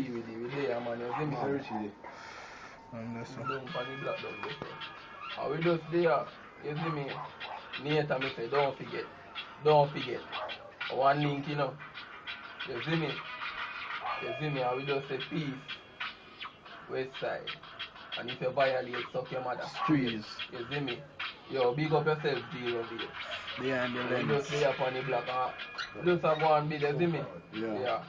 deal with it. We there, man. You see me? Man, she We don't panic black down there. And we just there. You see me? Later me say, don't forget. Don't forget. One link, you know. You see me? You see me? And we just say peace. West side. And if you violate, suck your mother. Streets. You see me? Yo, big up yourself, G-lovate. Behind the We lens. just lay upon the block and just a go and beat, you see me? Yeah.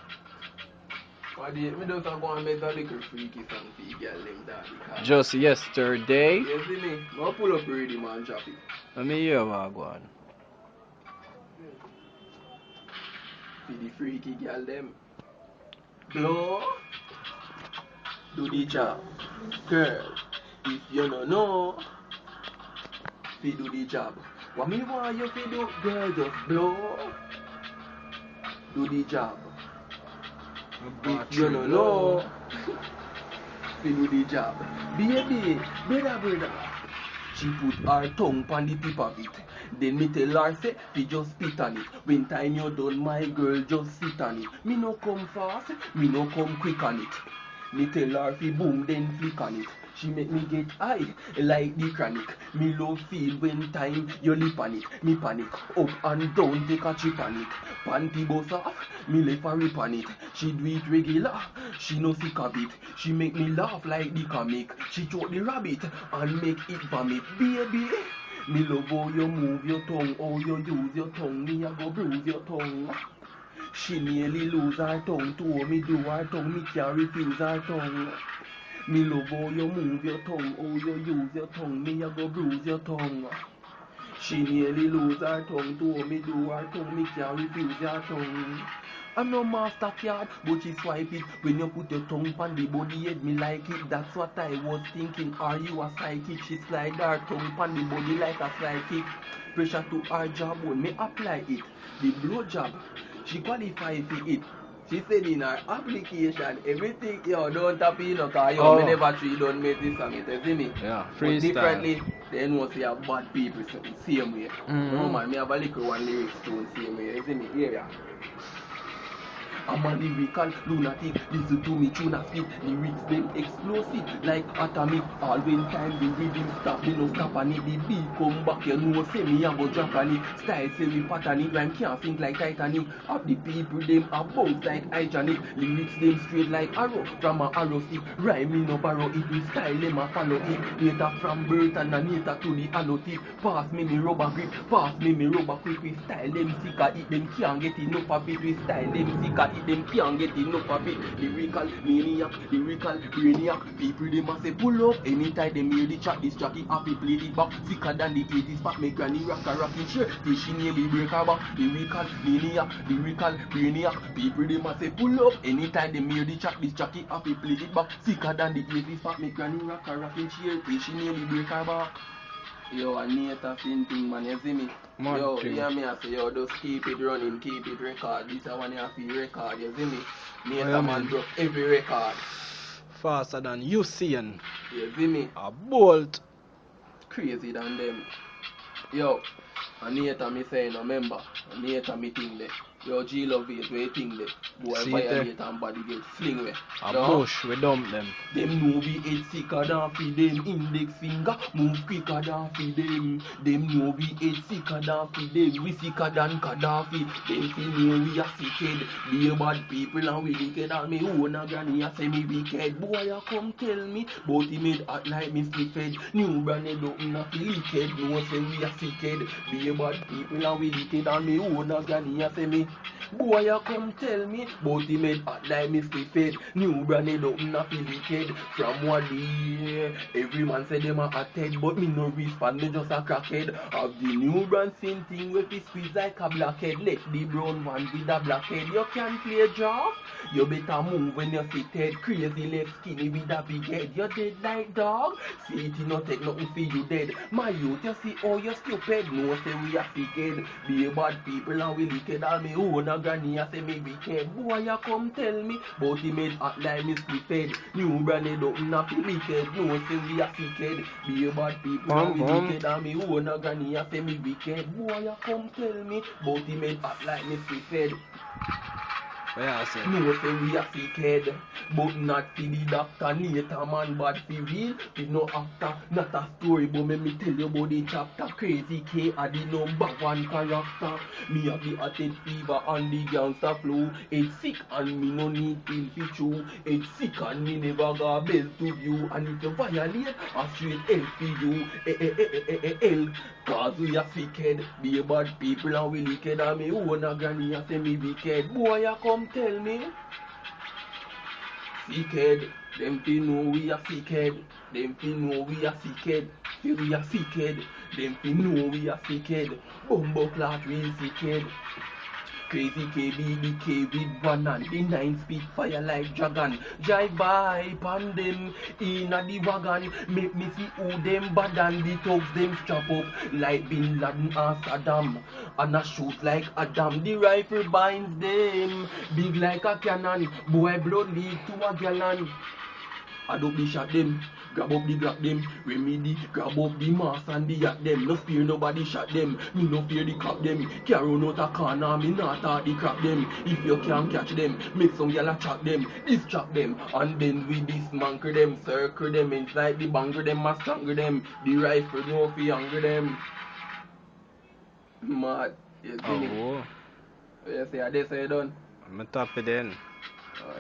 But we just a go and make a little freaky song for the girl them daddy. Just yesterday. You see me? I'll pull up already, man, drop it. Let me hear what go on. For the freaky girl them. Blow. Do the job. Girl, if you don't know, fi do the job. What me want you fi do, girl, just blow. Do the job. If you don't know, fi do the job. Baby, brother. She put her tongue on the tip of it. Then me tell her say, fi just spit on it. When time you done, my girl, just sit on it. Me no come fast, me no come quick on it. Me tell her fi boom, then flick on it. She make me get high, like the chronic. Me love feel when time you lip on it. Me panic, up and down, take a chip on it. Panty bust off, me left her rip on it. She do it regular, she no sick of it. She make me laugh like the comic. She choke the rabbit and make it vomit. Baby, me love how you move your tongue, how you use your tongue. Me a go bruise your tongue. She nearly lose her tongue too. Me do her tongue, me can't refuse her tongue. Me love how you move your tongue, how you use your tongue. Me a go bruise your tongue. She nearly lose her tongue too. Me do her tongue, me can't refuse her tongue. I'm no master card, but she swipe it. When you put your tongue on the body head, me like it. That's what I was thinking. Are you a psychic? She slide her tongue on the body like a slide kick. Pressure to her job when me apply it. The blow job, she qualify for it. She said in her application, everything, yo, don't tap in, cause yo, me never three don't make this song, you see me? Yeah, But freestyle. differently, they know say have bad people, so same way. No man, me have a little one lyrics tune, same way, you see me? Yeah. I'm a lyrical lunatic, listen to me tune a spit. Lyrics them explosive like atomic. All when time the rhythm stop, me no stop on it. The beat come back, you know say me a go drop on it. Style say we pattern it, rhyme can't sink like Titanic. Up the people them a bounce like hygienic. Lyrics them straight like arrow from a arrow stick. Rhyme me no borrow it, we style them a follow it. Later from birth and a later to the hollow tip. Pass me rubber grip, pass me rubber quick. We style them sicker, it them can't get enough of it. We style them sicker, it them can't get enough of it. Lyrical maniac, lyrical brainiac. People them a say pull up anytime them hear the chat. This jockey happy play it back. Sicker than the 80s spot. Me granny rock a rocking chair till she nearly break her back. Lyrical maniac, lyrical brainiac. People them a say pull up anytime them hear the chat. This jockey happy play it back. Sicker than the 80s spot. Me granny rock a rocking chair till she nearly break her back. Yo, a native thing, man, you see me? Mad yo, thing. hear me, I say, yo, just keep it running, keep it record. This is one you have to record, you see me? Native you man mean? broke every record. Faster than you seeing. You see me? A bolt. Crazy than them. Yo, a native me say, no member, a native me thing there. Yo, G-lovate, where you think there? Boy, See violate it, and body get fling away. a No? bush, we dump them. Them know we head sicker than fi them. Index finger move quicker than fi them. Them know we head sicker than fi them. We sicker than Gaddafi. Them fi know we a sickhead. Be bad people and we wicked. And me own a granny a say me wicked. Boy a come tell me, but he made act like me stiff-head. New brand head up na fi wicked. No say we a sickhead. Be bad people and we wicked. And me own a granny a say me. Boy a come tell me, but he made act like me stiff-head. New brand head up na fi wicked. From what day, every man say them a hot head, but me no respond, me just a crackhead. Of the new brand same thing with fi squeeze like a blackhead. Let the brown one with a blackhead. You can play draft. You better move when you sit head. Crazy left skinny with a big head. You dead like dog. See it no take nothing for you dead. My youth, you see how you stupid. No say we a wicked. Be a bad people and we wicked. All me own a granny a say me wicked. Boy you come tell me, but he made act like me stupid. New brand head up na fi wicked. No say we a wicked. Be a bad people and we wicked. And me own a granny a say me wicked. Boy you come tell me, but he made act like me stupid. Where I say? No say we a sick head, but not for the doctor. Nature man bad for real. We no actor, not a story, but me tell you about the chapter. Krazy-k are the #1 character. Me have the head fever and the gangster flow. It's sick and me no need pill for true. It's sick and me never got bell to view. And if you violate, I straight hell for you. Hell. Cause we a sick head, be bad people and we wicked. And me own a granny a say me wicked. Boy, you come tell me. Sick head, them fi know we a sick head. Them fi know we a sick head. Fi we a sick head. Them fi know we a sick head. Bumbo clot real sick head. Krazy-k be the K with one and the 9 speak fire like dragon. Drive by pan them inna the wagon. Make me see who them bad and the thugs them strap up like Bin Laden or Saddam. And I shoot like Adam. The rifle binds them big like a cannon. Boy blood leak to a gallon. I don't be shot them. Grab up the Glock them, remedy, grab up the mass and the yacht them. No fear nobody shot them, me no fear the cop them. Can't run out a corner, me not talk the crap them. If you can't catch them, make some gyal attack them, distract them. And then we dismantle them, circle them, inside the banger them, and strangle them. The rifle no fi anger them. Mad, you see me? Oh, You say I say you done? I'm top it then. Alright.